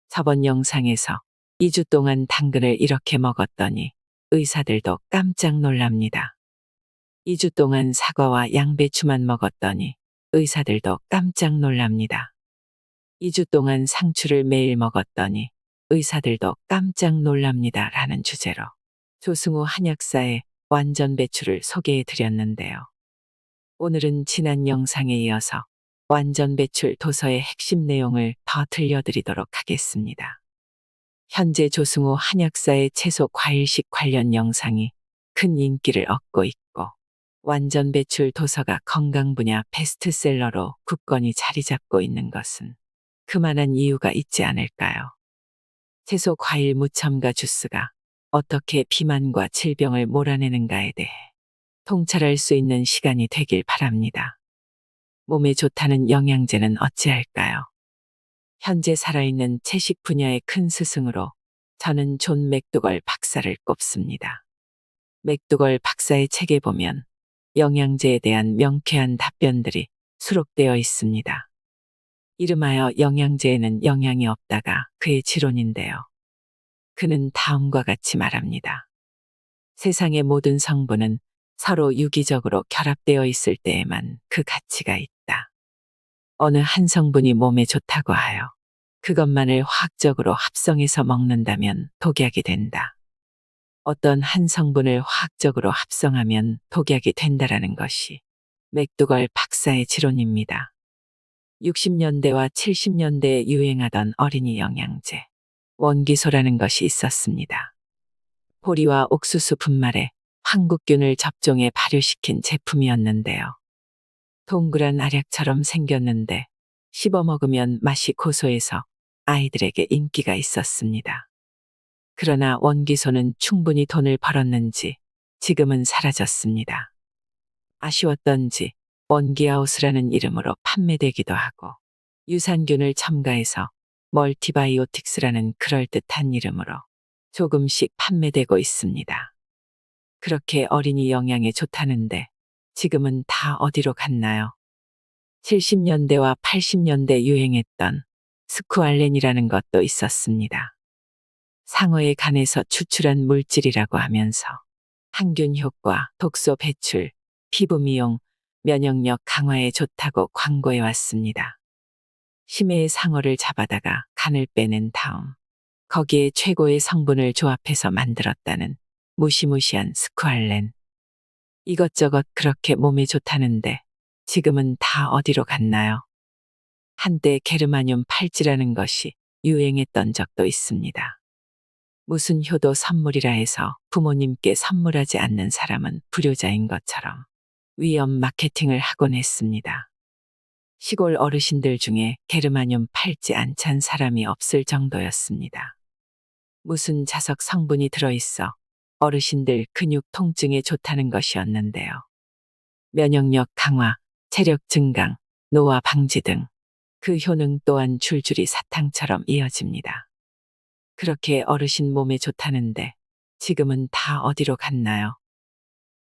저번 영상에서 2주 동안 당근을 이렇게 먹었더니 의사들도 깜짝 놀랍니다. 2주 동안 사과와 양배추만 먹었더니 의사들도 깜짝 놀랍니다. 2주 동안 상추를 매일 먹었더니 의사들도 깜짝 놀랍니다. 라는 주제로 조승우 한약사의 완전 배출을 소개해 드렸는데요. 오늘은 지난 영상에 이어서 완전 배출 도서의 핵심 내용을 더 들려드리도록 하겠습니다. 현재 조승우 한약사의 채소 과일식 관련 영상이 큰 인기를 얻고 있고 완전 배출 도서가 건강 분야 베스트셀러로 굳건히 자리 잡고 있는 것은 그만한 이유가 있지 않을까요? 채소 과일 무첨가 주스가 어떻게 비만과 질병을 몰아내는가에 대해 통찰할 수 있는 시간이 되길 바랍니다. 몸에 좋다는 영양제는 어찌할까요? 현재 살아있는 채식 분야의 큰 스승으로 저는 존 맥두걸 박사를 꼽습니다. 맥두걸 박사의 책에 보면 영양제에 대한 명쾌한 답변들이 수록되어 있습니다. 이름하여 영양제에는 영양이 없다가 그의 지론인데요. 그는 다음과 같이 말합니다. 세상의 모든 성분은 서로 유기적으로 결합되어 있을 때에만 그 가치가 있다. 어느 한 성분이 몸에 좋다고 하여 그것만을 화학적으로 합성해서 먹는다면 독약이 된다. 어떤 한 성분을 화학적으로 합성하면 독약이 된다라는 것이 맥두걸 박사의 지론입니다. 60년대와 70년대에 유행하던 어린이 영양제, 원기소라는 것이 있었습니다. 보리와 옥수수 분말에 황국균을 접종해 발효시킨 제품이었는데요. 동그란 알약처럼 생겼는데 씹어 먹으면 맛이 고소해서 아이들에게 인기가 있었습니다. 그러나 원기소는 충분히 돈을 벌었는지 지금은 사라졌습니다. 아쉬웠던지 원기아웃이라는 이름으로 판매되기도 하고 유산균을 첨가해서 멀티바이오틱스라는 그럴듯한 이름으로 조금씩 판매되고 있습니다. 그렇게 어린이 영양에 좋다는데 지금은 다 어디로 갔나요? 70년대와 80년대 유행했던 스쿠알렌이라는 것도 있었습니다. 상어의 간에서 추출한 물질이라고 하면서 항균 효과, 독소 배출, 피부 미용, 면역력 강화에 좋다고 광고해 왔습니다. 심해의 상어를 잡아다가 간을 빼낸 다음 거기에 최고의 성분을 조합해서 만들었다는 무시무시한 스쿠알렌. 이것저것 그렇게 몸에 좋다는데 지금은 다 어디로 갔나요? 한때 게르마늄 팔찌라는 것이 유행했던 적도 있습니다. 무슨 효도 선물이라 해서 부모님께 선물하지 않는 사람은 불효자인 것처럼 위험 마케팅을 하곤 했습니다. 시골 어르신들 중에 게르마늄 팔찌 안 찬 사람이 없을 정도였습니다. 무슨 자석 성분이 들어있어 어르신들 근육 통증에 좋다는 것이었는데요. 면역력 강화, 체력 증강, 노화 방지 등 그 효능 또한 줄줄이 사탕처럼 이어집니다. 그렇게 어르신 몸에 좋다는데 지금은 다 어디로 갔나요?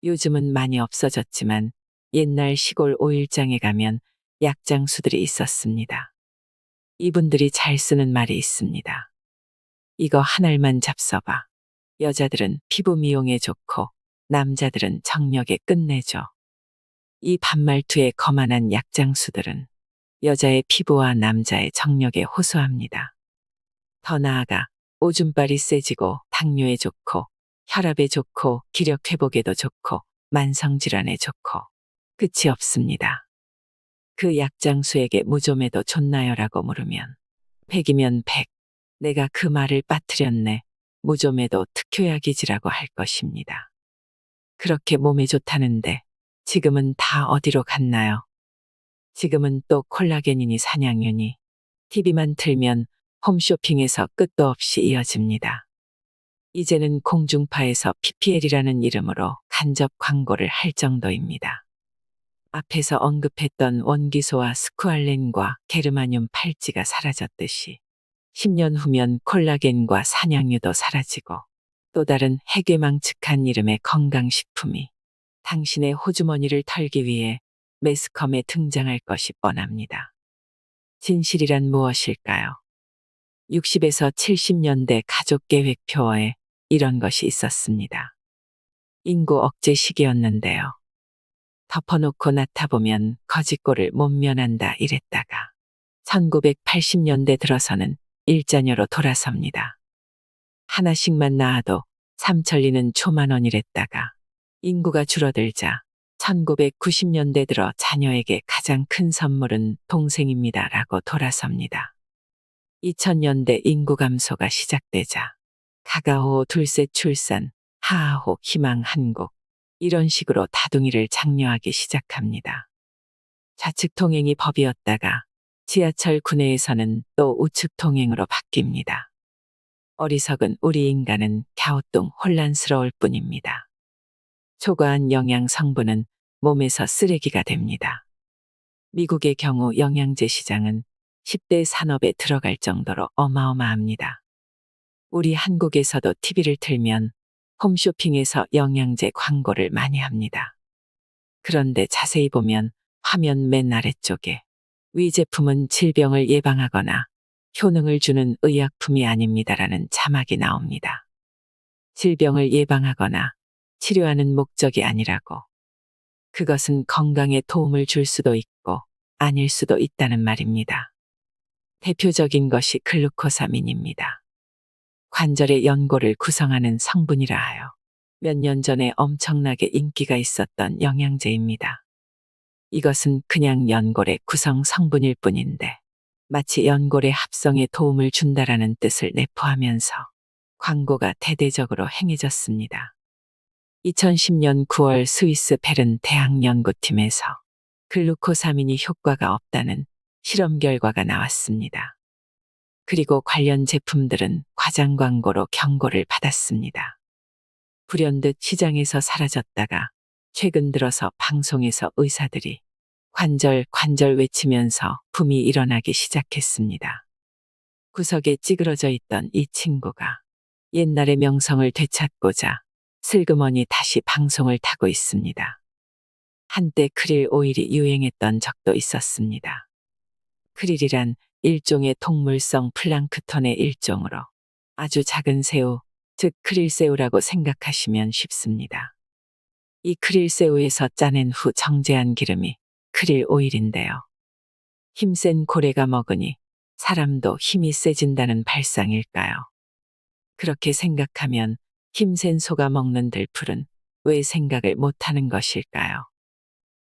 요즘은 많이 없어졌지만 옛날 시골 오일장에 가면 약장수들이 있었습니다. 이분들이 잘 쓰는 말이 있습니다. 이거 한 알만 잡숴봐. 여자들은 피부 미용에 좋고 남자들은 정력에 끝내줘. 이 반말투의 거만한 약장수들은 여자의 피부와 남자의 정력에 호소합니다. 더 나아가 오줌발이 세지고 당뇨에 좋고 혈압에 좋고 기력 회복에도 좋고 만성질환에 좋고 끝이 없습니다. 그 약장수에게 무좀에도 좋나요라고 물으면 100이면 100. 내가 그 말을 빠뜨렸네. 무좀에도 특효약이지라고 할 것입니다. 그렇게 몸에 좋다는데 지금은 다 어디로 갔나요? 지금은 또 콜라겐이니 산양유니 TV만 틀면 홈쇼핑에서 끝도 없이 이어집니다. 이제는 공중파에서 PPL이라는 이름으로 간접 광고를 할 정도입니다. 앞에서 언급했던 원기소와 스쿠알렌과 게르마늄 팔찌가 사라졌듯이 10년 후면 콜라겐과 산양유도 사라지고 또 다른 해괴망측한 이름의 건강식품이 당신의 호주머니를 털기 위해 매스컴에 등장할 것이 뻔합니다. 진실이란 무엇일까요? 60에서 70년대 가족계획표어에 이런 것이 있었습니다. 인구 억제 시기였는데요. 덮어놓고 낳다보면 거짓골을 못 면한다 이랬다가 1980년대 들어서는 일자녀로 돌아섭니다. 하나씩만 낳아도 삼천리는 초만원이랬다가 인구가 줄어들자 1990년대 들어 자녀에게 가장 큰 선물은 동생입니다 라고 돌아섭니다. 2000년대 인구 감소가 시작되자 가가호 둘셋 출산, 하하호 희망 한국 이런 식으로 다둥이를 장려하기 시작합니다. 좌측 통행이 법이었다가 지하철 구내에서는 또 우측 통행으로 바뀝니다. 어리석은 우리 인간은 갸우뚱 혼란스러울 뿐입니다. 초과한 영양 성분은 몸에서 쓰레기가 됩니다. 미국의 경우 영양제 시장은 10대 산업에 들어갈 정도로 어마어마합니다. 우리 한국에서도 TV를 틀면 홈쇼핑에서 영양제 광고를 많이 합니다. 그런데 자세히 보면 화면 맨 아래쪽에 위 제품은 질병을 예방하거나 효능을 주는 의약품이 아닙니다라는 자막이 나옵니다. 질병을 예방하거나 치료하는 목적이 아니라고. 그것은 건강에 도움을 줄 수도 있고 아닐 수도 있다는 말입니다. 대표적인 것이 글루코사민입니다. 관절의 연골을 구성하는 성분이라 하여 몇 년 전에 엄청나게 인기가 있었던 영양제입니다. 이것은 그냥 연골의 구성 성분일 뿐인데 마치 연골의 합성에 도움을 준다라는 뜻을 내포하면서 광고가 대대적으로 행해졌습니다. 2010년 9월 스위스 베른 대학 연구팀에서 글루코사민이 효과가 없다는 실험 결과가 나왔습니다. 그리고 관련 제품들은 과장 광고로 경고를 받았습니다. 불현듯 시장에서 사라졌다가 최근 들어서 방송에서 의사들이 관절 외치면서 붐이 일어나기 시작했습니다. 구석에 찌그러져 있던 이 친구가 옛날의 명성을 되찾고자 슬그머니 다시 방송을 타고 있습니다. 한때 크릴 오일이 유행했던 적도 있었습니다. 크릴이란 일종의 동물성 플랑크톤의 일종으로 아주 작은 새우, 즉 크릴새우라고 생각하시면 쉽습니다. 이 크릴새우에서 짜낸 후 정제한 기름이 크릴 오일인데요. 힘센 고래가 먹으니 사람도 힘이 세진다는 발상일까요? 그렇게 생각하면 힘센 소가 먹는 들풀은 왜 생각을 못하는 것일까요?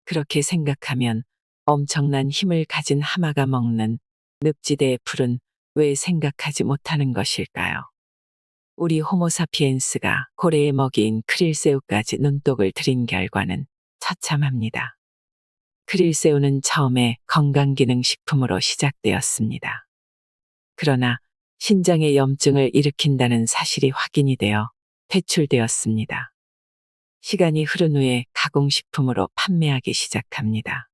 그렇게 생각하면 엄청난 힘을 가진 하마가 먹는 늪지대의 풀은 왜 생각하지 못하는 것일까요? 우리 호모사피엔스가 고래의 먹이인 크릴새우까지 눈독을 들인 결과는 처참합니다. 크릴새우는 처음에 건강기능식품으로 시작되었습니다. 그러나 신장에 염증을 일으킨다는 사실이 확인이 되어 퇴출되었습니다. 시간이 흐른 후에 가공식품으로 판매하기 시작합니다.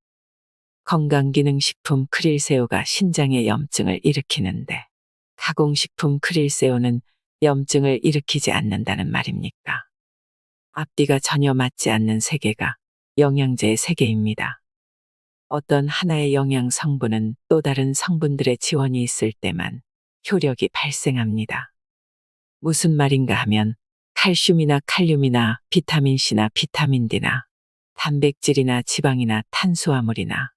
건강기능식품 크릴새우가 신장에 염증을 일으키는데 가공식품 크릴새우는 염증을 일으키지 않는다는 말입니까? 앞뒤가 전혀 맞지 않는 세계가 영양제의 세계입니다. 어떤 하나의 영양 성분은 또 다른 성분들의 지원이 있을 때만 효력이 발생합니다. 무슨 말인가 하면 칼슘이나 칼륨이나 비타민C나 비타민 D나 단백질이나 지방이나 탄수화물이나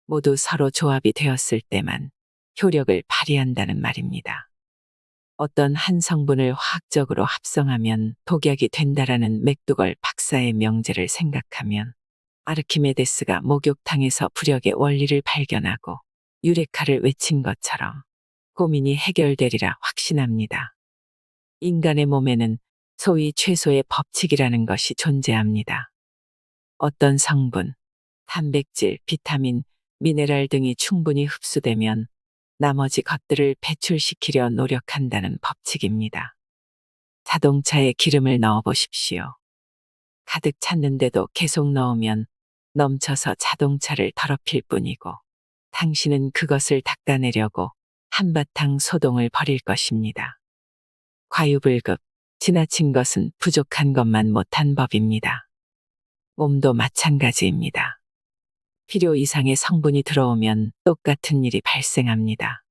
모두 서로 조합이 되었을 때만 효력을 발휘한다는 말입니다. 어떤 한 성분을 화학적으로 합성하면 독약이 된다라는 맥두걸 박사의 명제를 생각하면 아르키메데스가 목욕탕에서 부력의 원리를 발견하고 유레카를 외친 것처럼 고민이 해결되리라 확신합니다. 인간의 몸에는 소위 최소의 법칙이라는 것이 존재합니다. 어떤 성분, 단백질, 비타민, 미네랄 등이 충분히 흡수되면 나머지 것들을 배출시키려 노력한다는 법칙입니다. 자동차에 기름을 넣어 보십시오. 가득 찼는데도 계속 넣으면 넘쳐서 자동차를 더럽힐 뿐이고 당신은 그것을 닦아내려고 한바탕 소동을 벌일 것입니다. 과유불급, 지나친 것은 부족한 것만 못한 법입니다. 몸도 마찬가지입니다. 필요 이상의 성분이 들어오면 똑같은 일이 발생합니다.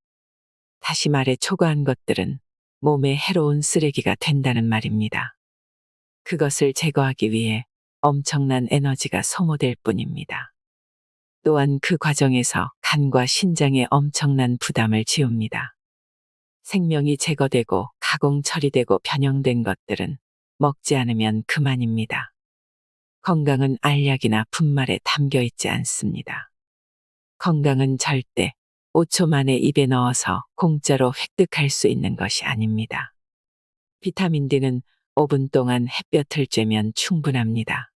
다시 말해 초과한 것들은 몸에 해로운 쓰레기가 된다는 말입니다. 그것을 제거하기 위해 엄청난 에너지가 소모될 뿐입니다. 또한 그 과정에서 간과 신장에 엄청난 부담을 지웁니다. 생명이 제거되고 가공 처리되고 변형된 것들은 먹지 않으면 그만입니다. 건강은 알약이나 분말에 담겨 있지 않습니다. 건강은 절대 5초 만에 입에 넣어서 공짜로 획득할 수 있는 것이 아닙니다. 비타민 D는 5분 동안 햇볕을 쬐면 충분합니다.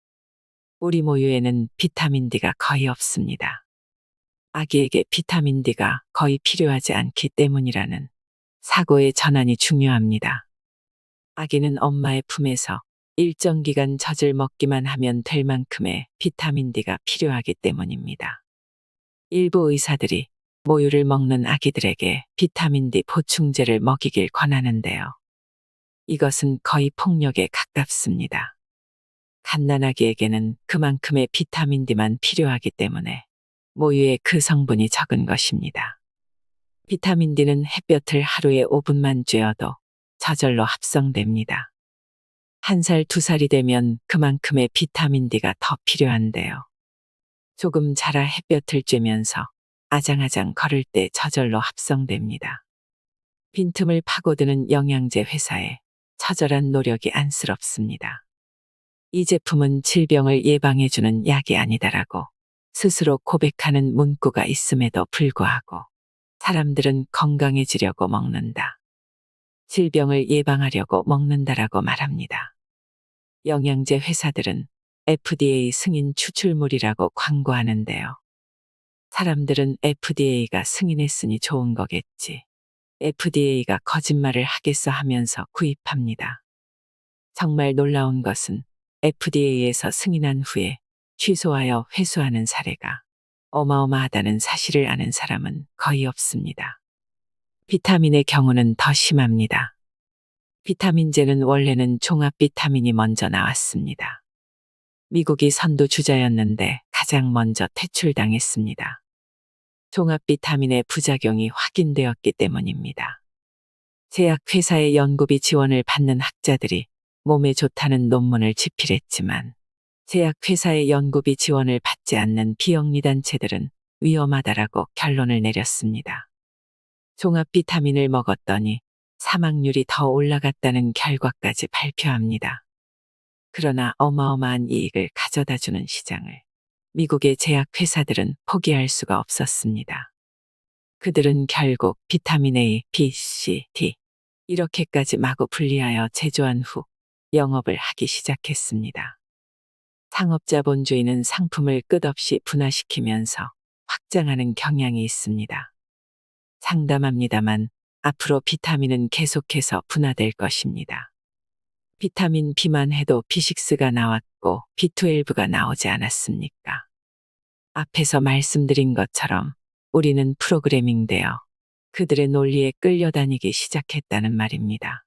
우리 모유에는 비타민 D가 거의 없습니다. 아기에게 비타민 D가 거의 필요하지 않기 때문이라는 사고의 전환이 중요합니다. 아기는 엄마의 품에서 일정 기간 젖을 먹기만 하면 될 만큼의 비타민 D가 필요하기 때문입니다. 일부 의사들이 모유를 먹는 아기들에게 비타민 D 보충제를 먹이길 권하는데요. 이것은 거의 폭력에 가깝습니다. 갓난아기에게는 그만큼의 비타민 D만 필요하기 때문에 모유에 그 성분이 적은 것입니다. 비타민 D는 햇볕을 하루에 5분만 쬐어도 저절로 합성됩니다. 1살, 2살이 되면 그만큼의 비타민 D가 더 필요한데요. 조금 자라 햇볕을 쬐면서 아장아장 걸을 때 저절로 합성됩니다. 빈틈을 파고드는 영양제 회사에 처절한 노력이 안쓰럽습니다. 이 제품은 질병을 예방해주는 약이 아니다라고 스스로 고백하는 문구가 있음에도 불구하고 사람들은 건강해지려고 먹는다. 질병을 예방하려고 먹는다라고 말합니다. 영양제 회사들은 FDA 승인 추출물이라고 광고하는데요. 사람들은 FDA가 승인했으니 좋은 거겠지. FDA가 거짓말을 하겠어 하면서 구입합니다. 정말 놀라운 것은 FDA에서 승인한 후에 취소하여 회수하는 사례가 어마어마하다는 사실을 아는 사람은 거의 없습니다. 비타민의 경우는 더 심합니다. 비타민제는 원래는 종합 비타민이 먼저 나왔습니다. 미국이 선두주자였는데 가장 먼저 퇴출당했습니다. 종합 비타민의 부작용이 확인되었기 때문입니다. 제약회사의 연구비 지원을 받는 학자들이 몸에 좋다는 논문을 집필했지만 제약회사의 연구비 지원을 받지 않는 비영리단체들은 위험하다라고 결론을 내렸습니다. 종합 비타민을 먹었더니 사망률이 더 올라갔다는 결과까지 발표합니다. 그러나 어마어마한 이익을 가져다주는 시장을 미국의 제약회사들은 포기할 수가 없었습니다. 그들은 결국 비타민 A, B, C, D 이렇게까지 마구 분리하여 제조한 후 영업을 하기 시작했습니다. 상업자본주의는 상품을 끝없이 분화시키면서 확장하는 경향이 있습니다. 장담합니다만 앞으로 비타민은 계속해서 분화될 것입니다. 비타민 B만 해도 B6가 나왔고 B12가 나오지 않았습니까? 앞에서 말씀드린 것처럼 우리는 프로그래밍되어 그들의 논리에 끌려다니기 시작했다는 말입니다.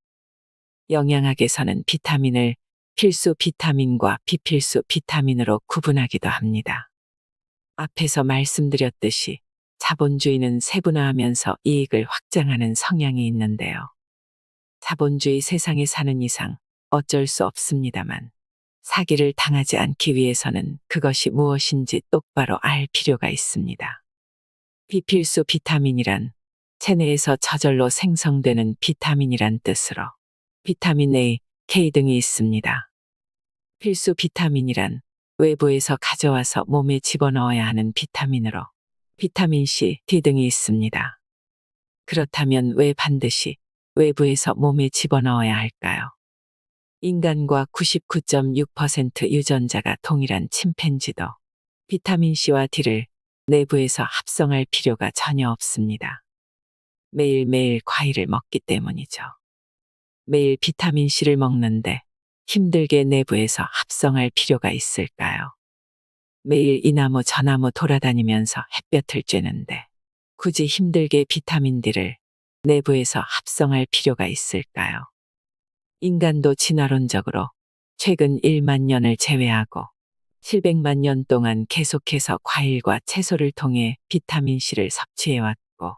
영양학에서는 비타민을 필수 비타민과 비필수 비타민으로 구분하기도 합니다. 앞에서 말씀드렸듯이 자본주의는 세분화하면서 이익을 확장하는 성향이 있는데요. 자본주의 세상에 사는 이상 어쩔 수 없습니다만 사기를 당하지 않기 위해서는 그것이 무엇인지 똑바로 알 필요가 있습니다. 비필수 비타민이란 체내에서 저절로 생성되는 비타민이란 뜻으로 비타민 A, K 등이 있습니다. 필수 비타민이란 외부에서 가져와서 몸에 집어넣어야 하는 비타민으로 비타민 C, D 등이 있습니다. 그렇다면 왜 반드시 외부에서 몸에 집어넣어야 할까요? 인간과 99.6% 유전자가 동일한 침팬지도 비타민 C와 D를 내부에서 합성할 필요가 전혀 없습니다. 매일매일 과일을 먹기 때문이죠. 매일 비타민 C를 먹는데 힘들게 내부에서 합성할 필요가 있을까요? 매일 이 나무 저 나무 돌아다니면서 햇볕을 쬐는데 굳이 힘들게 비타민 D를 내부에서 합성할 필요가 있을까요? 인간도 진화론적으로 최근 1만 년을 제외하고 700만 년 동안 계속해서 과일과 채소를 통해 비타민 C를 섭취해왔고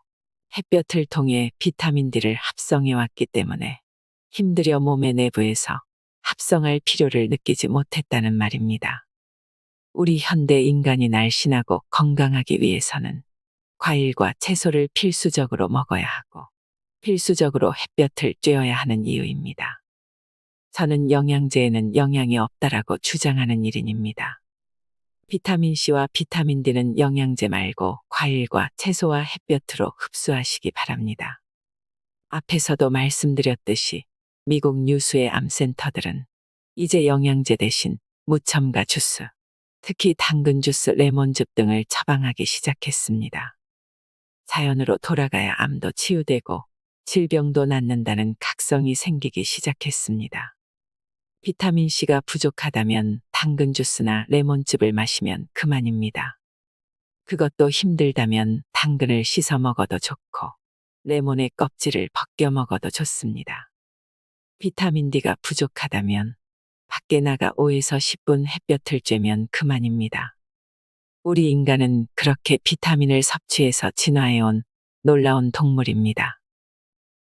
햇볕을 통해 비타민 D를 합성해 왔기 때문에 힘들여 몸의 내부에서 합성할 필요를 느끼지 못했다는 말입니다. 우리 현대 인간이 날씬하고 건강하기 위해서는 과일과 채소를 필수적으로 먹어야 하고 필수적으로 햇볕을 쬐어야 하는 이유입니다. 저는 영양제에는 영양이 없다라고 주장하는 일인입니다. 비타민C와 비타민 D는 영양제 말고 과일과 채소와 햇볕으로 흡수하시기 바랍니다. 앞에서도 말씀드렸듯이 미국 뉴스의 암센터들은 이제 영양제 대신 무첨가 주스, 특히 당근 주스, 레몬즙 등을 처방하기 시작했습니다. 자연으로 돌아가야 암도 치유되고 질병도 낫는다는 각성이 생기기 시작했습니다. 비타민C가 부족하다면 당근 주스나 레몬즙을 마시면 그만입니다. 그것도 힘들다면 당근을 씻어 먹어도 좋고 레몬의 껍질을 벗겨 먹어도 좋습니다. 비타민 D가 부족하다면 밖에 나가 5에서 10분 햇볕을 쬐면 그만입니다. 우리 인간은 그렇게 비타민을 섭취해서 진화해온 놀라운 동물입니다.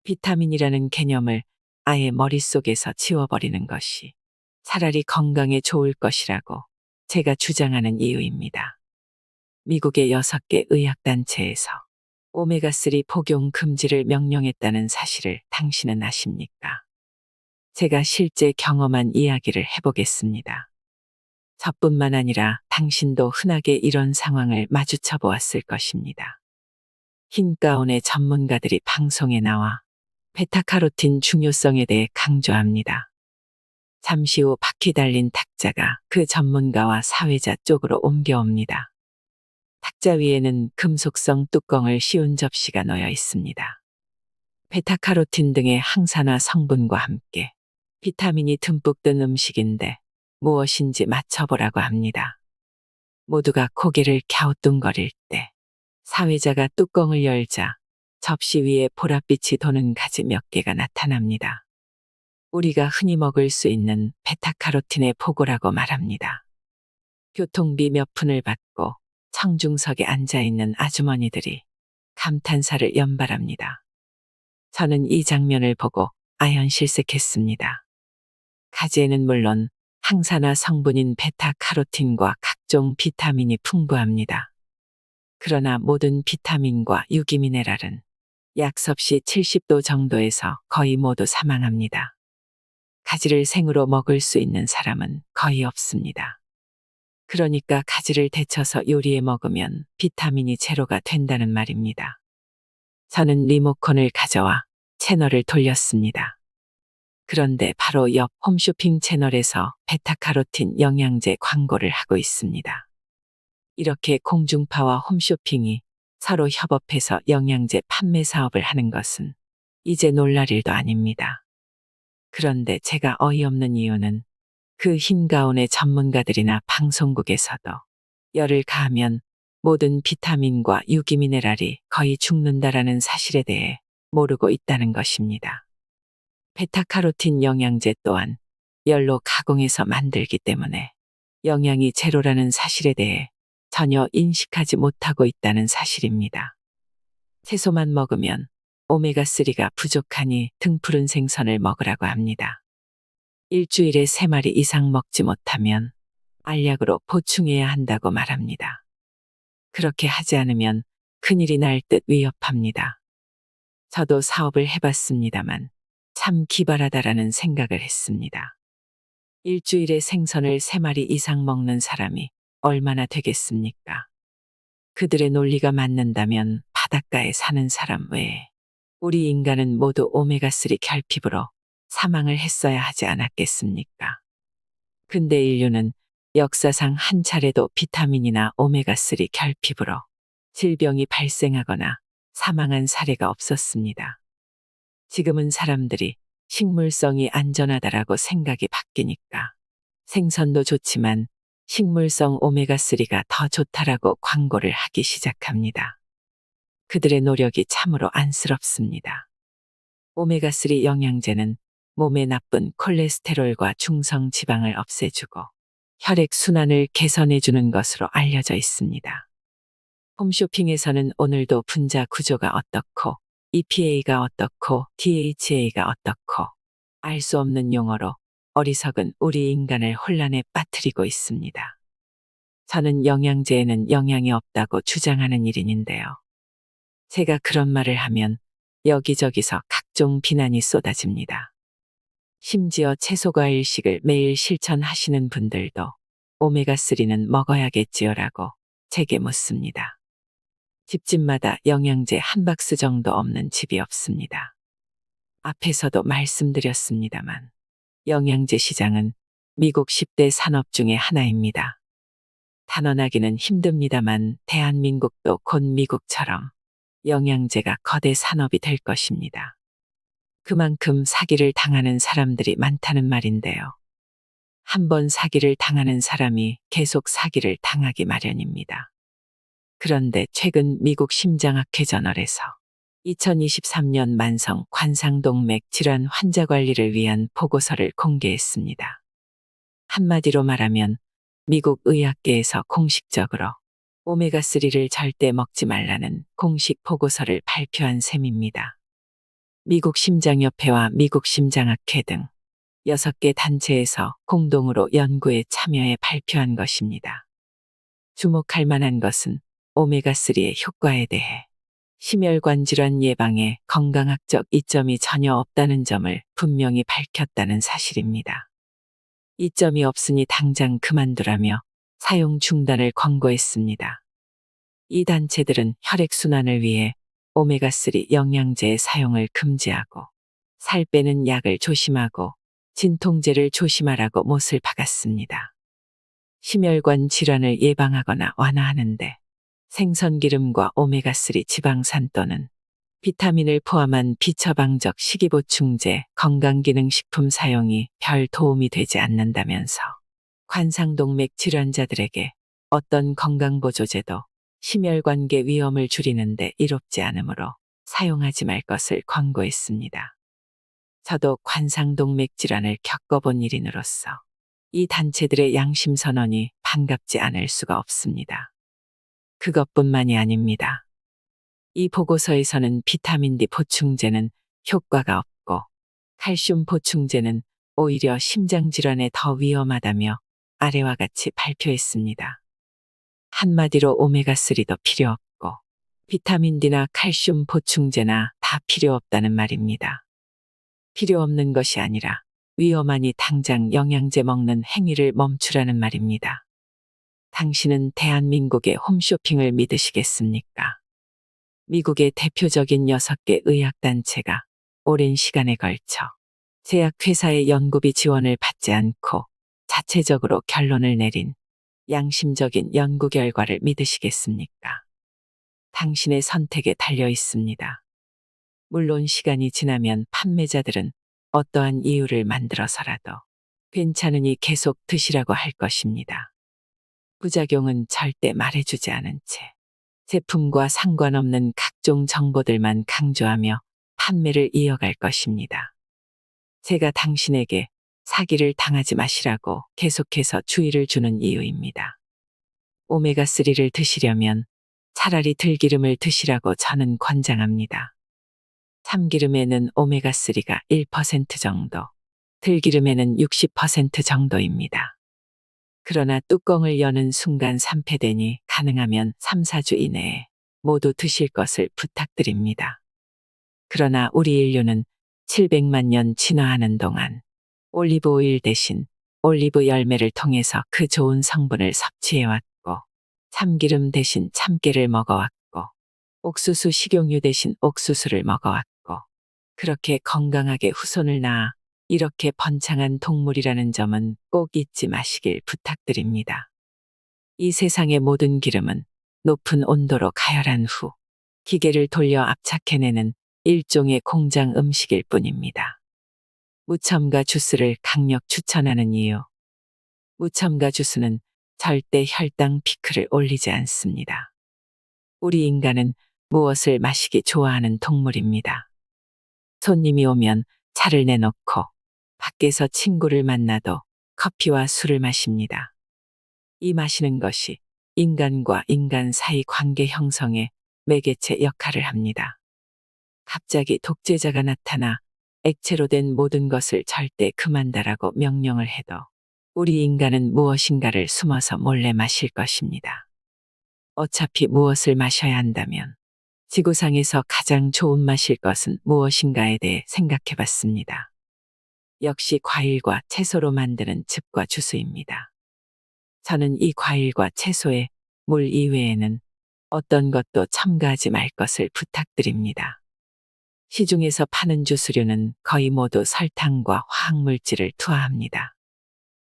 비타민이라는 개념을 아예 머릿속에서 지워버리는 것이 차라리 건강에 좋을 것이라고 제가 주장하는 이유입니다. 미국의 6개 의학단체에서 오메가3 복용 금지를 명령했다는 사실을 당신은 아십니까? 제가 실제 경험한 이야기를 해보겠습니다. 저뿐만 아니라 당신도 흔하게 이런 상황을 마주쳐 보았을 것입니다. 흰 가운의 전문가들이 방송에 나와 베타카로틴 중요성에 대해 강조합니다. 잠시 후 바퀴 달린 탁자가 그 전문가와 사회자 쪽으로 옮겨옵니다. 탁자 위에는 금속성 뚜껑을 씌운 접시가 놓여 있습니다. 베타카로틴 등의 항산화 성분과 함께 비타민이 듬뿍 든 음식인데 무엇인지 맞춰보라고 합니다. 모두가 고개를 갸우뚱거릴 때 사회자가 뚜껑을 열자 접시 위에 보랏빛이 도는 가지 몇 개가 나타납니다. 우리가 흔히 먹을 수 있는 베타카로틴의 보고라고 말합니다. 교통비 몇 푼을 받고 청중석에 앉아있는 아주머니들이 감탄사를 연발합니다. 저는 이 장면을 보고 아연실색했습니다. 가지에는 물론 항산화 성분인 베타카로틴과 각종 비타민이 풍부합니다. 그러나 모든 비타민과 유기미네랄은 약섭시 70도 정도에서 거의 모두 사망합니다. 가지를 생으로 먹을 수 있는 사람은 거의 없습니다. 그러니까 가지를 데쳐서 요리해 먹으면 비타민이 제로가 된다는 말입니다. 저는 리모컨을 가져와 채널을 돌렸습니다. 그런데 바로 옆 홈쇼핑 채널에서 베타카로틴 영양제 광고를 하고 있습니다. 이렇게 공중파와 홈쇼핑이 서로 협업해서 영양제 판매 사업을 하는 것은 이제 놀랄 일도 아닙니다. 그런데 제가 어이없는 이유는 그 흰 가운의 전문가들이나 방송국에서도 열을 가하면 모든 비타민과 유기미네랄이 거의 죽는다라는 사실에 대해 모르고 있다는 것입니다. 베타카로틴 영양제 또한 열로 가공해서 만들기 때문에 영양이 제로라는 사실에 대해 전혀 인식하지 못하고 있다는 사실입니다. 채소만 먹으면 오메가3가 부족하니 등푸른 생선을 먹으라고 합니다. 일주일에 3마리 이상 먹지 못하면 알약으로 보충해야 한다고 말합니다. 그렇게 하지 않으면 큰일이 날 듯 위협합니다. 저도 사업을 해봤습니다만 참 기발하다라는 생각을 했습니다. 일주일에 생선을 3마리 이상 먹는 사람이 얼마나 되겠습니까? 그들의 논리가 맞는다면 바닷가에 사는 사람 외에 우리 인간은 모두 오메가3 결핍으로 사망을 했어야 하지 않았겠습니까? 근데 인류는 역사상 한 차례도 비타민이나 오메가3 결핍으로 질병이 발생하거나 사망한 사례가 없었습니다. 지금은 사람들이 식물성이 안전하다라고 생각이 바뀌니까 생선도 좋지만 식물성 오메가3가 더 좋다라고 광고를 하기 시작합니다. 그들의 노력이 참으로 안쓰럽습니다. 오메가3 영양제는 몸에 나쁜 콜레스테롤과 중성 지방을 없애주고 혈액 순환을 개선해주는 것으로 알려져 있습니다. 홈쇼핑에서는 오늘도 분자 구조가 어떻고 EPA가 어떻고 DHA가 어떻고 알 수 없는 용어로 어리석은 우리 인간을 혼란에 빠뜨리고 있습니다. 저는 영양제에는 영양이 없다고 주장하는 일인인데요. 제가 그런 말을 하면 여기저기서 각종 비난이 쏟아집니다. 심지어 채소과일식을 매일 실천하시는 분들도 오메가3는 먹어야겠지요라고 제게 묻습니다. 집집마다 영양제 한 박스 정도 없는 집이 없습니다. 앞에서도 말씀드렸습니다만 영양제 시장은 미국 10대 산업 중에 하나입니다. 단언하기는 힘듭니다만 대한민국도 곧 미국처럼 영양제가 거대 산업이 될 것입니다. 그만큼 사기를 당하는 사람들이 많다는 말인데요. 한 번 사기를 당하는 사람이 계속 사기를 당하기 마련입니다. 그런데 최근 미국 심장학회 저널에서 2023년 만성 관상동맥 질환 환자 관리를 위한 보고서를 공개했습니다. 한마디로 말하면 미국 의학계에서 공식적으로 오메가3를 절대 먹지 말라는 공식 보고서를 발표한 셈입니다. 미국 심장협회와 미국 심장학회 등 6개 단체에서 공동으로 연구에 참여해 발표한 것입니다. 주목할 만한 것은 오메가3의 효과에 대해 심혈관 질환 예방에 건강학적 이점이 전혀 없다는 점을 분명히 밝혔다는 사실입니다. 이점이 없으니 당장 그만두라며 사용 중단을 권고했습니다. 이 단체들은 혈액순환을 위해 오메가3 영양제의 사용을 금지하고 살 빼는 약을 조심하고 진통제를 조심하라고 못을 박았습니다. 심혈관 질환을 예방하거나 완화하는데 생선기름과 오메가3 지방산 또는 비타민을 포함한 비처방적 식이보충제, 건강기능식품 사용이 별 도움이 되지 않는다면서 관상동맥 질환자들에게 어떤 건강보조제도 심혈관계 위험을 줄이는데 이롭지 않으므로 사용하지 말 것을 권고했습니다. 저도 관상동맥 질환을 겪어본 일인으로서 이 단체들의 양심 선언이 반갑지 않을 수가 없습니다. 그것뿐만이 아닙니다. 이 보고서에서는 비타민 D 보충제는 효과가 없고 칼슘 보충제는 오히려 심장질환에 더 위험하다며 아래와 같이 발표했습니다. 한마디로 오메가3도 필요 없고 비타민 D나 칼슘 보충제나 다 필요 없다는 말입니다. 필요 없는 것이 아니라 위험하니 당장 영양제 먹는 행위를 멈추라는 말입니다. 당신은 대한민국의 홈쇼핑을 믿으시겠습니까? 미국의 대표적인 6개 의학단체가 오랜 시간에 걸쳐 제약회사의 연구비 지원을 받지 않고 자체적으로 결론을 내린 양심적인 연구 결과를 믿으시겠습니까? 당신의 선택에 달려 있습니다. 물론 시간이 지나면 판매자들은 어떠한 이유를 만들어서라도 괜찮으니 계속 드시라고 할 것입니다. 부작용은 절대 말해주지 않은 채 제품과 상관없는 각종 정보들만 강조하며 판매를 이어갈 것입니다. 제가 당신에게 사기를 당하지 마시라고 계속해서 주의를 주는 이유입니다. 오메가3를 드시려면 차라리 들기름을 드시라고 저는 권장합니다. 참기름에는 오메가3가 1% 정도, 들기름에는 60% 정도입니다. 그러나 뚜껑을 여는 순간 산패되니 가능하면 3, 4주 이내에 모두 드실 것을 부탁드립니다. 그러나 우리 인류는 700만 년 진화하는 동안 올리브 오일 대신 올리브 열매를 통해서 그 좋은 성분을 섭취해왔고 참기름 대신 참깨를 먹어왔고 옥수수 식용유 대신 옥수수를 먹어왔고 그렇게 건강하게 후손을 낳아 이렇게 번창한 동물이라는 점은 꼭 잊지 마시길 부탁드립니다. 이 세상의 모든 기름은 높은 온도로 가열한 후 기계를 돌려 압착해내는 일종의 공장 음식일 뿐입니다. 무첨가 주스를 강력 추천하는 이유. 무첨가 주스는 절대 혈당 피크를 올리지 않습니다. 우리 인간은 무엇을 마시기 좋아하는 동물입니다. 손님이 오면 차를 내놓고 밖에서 친구를 만나도 커피와 술을 마십니다. 이 마시는 것이 인간과 인간 사이 관계 형성에 매개체 역할을 합니다. 갑자기 독재자가 나타나 액체로 된 모든 것을 절대 그만다라고 명령을 해도 우리 인간은 무엇인가를 숨어서 몰래 마실 것입니다. 어차피 무엇을 마셔야 한다면 지구상에서 가장 좋은 마실 것은 무엇인가에 대해 생각해 봤습니다. 역시 과일과 채소로 만드는 즙과 주스입니다. 저는 이 과일과 채소에 물 이외에는 어떤 것도 첨가하지 말 것을 부탁드립니다. 시중에서 파는 주스류는 거의 모두 설탕과 화학물질을 투하합니다.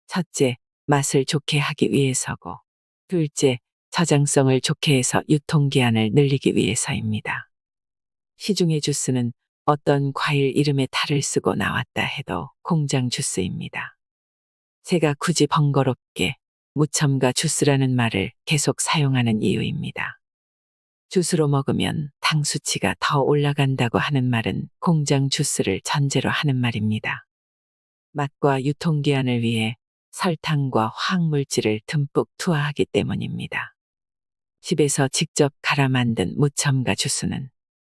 첫째, 맛을 좋게 하기 위해서고, 둘째, 저장성을 좋게 해서 유통기한을 늘리기 위해서입니다. 시중의 주스는 어떤 과일 이름에 달을 쓰고 나왔다 해도 공장 주스입니다. 제가 굳이 번거롭게 무첨가 주스라는 말을 계속 사용하는 이유입니다. 주스로 먹으면 당 수치가 더 올라간다고 하는 말은 공장 주스를 전제로 하는 말입니다. 맛과 유통기한을 위해 설탕과 화학물질을 듬뿍 투하하기 때문입니다. 집에서 직접 갈아 만든 무첨가 주스는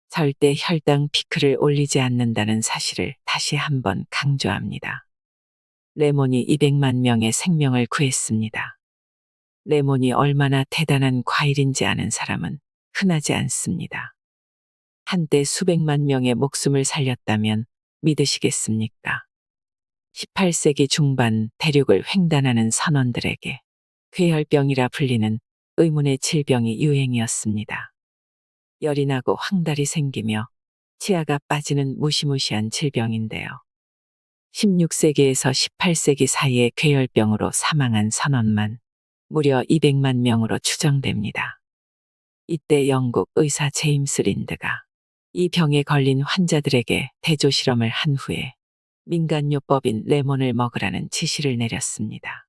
절대 혈당 피크를 올리지 않는다는 사실을 다시 한번 강조합니다. 레몬이 200만 명의 생명을 구했습니다. 레몬이 얼마나 대단한 과일인지 아는 사람은 흔하지 않습니다. 한때 수백만 명의 목숨을 살렸다면 믿으시겠습니까? 18세기 중반 대륙을 횡단하는 선원들에게 괴혈병이라 불리는 의문의 질병이 유행이었습니다. 열이 나고 황달이 생기며 치아가 빠지는 무시무시한 질병인데요. 16세기에서 18세기 사이에 괴혈병으로 사망한 선원만 무려 200만 명으로 추정됩니다. 이때 영국 의사 제임스 린드가 이 병에 걸린 환자들에게 대조 실험을 한 후에 민간요법인 레몬을 먹으라는 지시를 내렸습니다.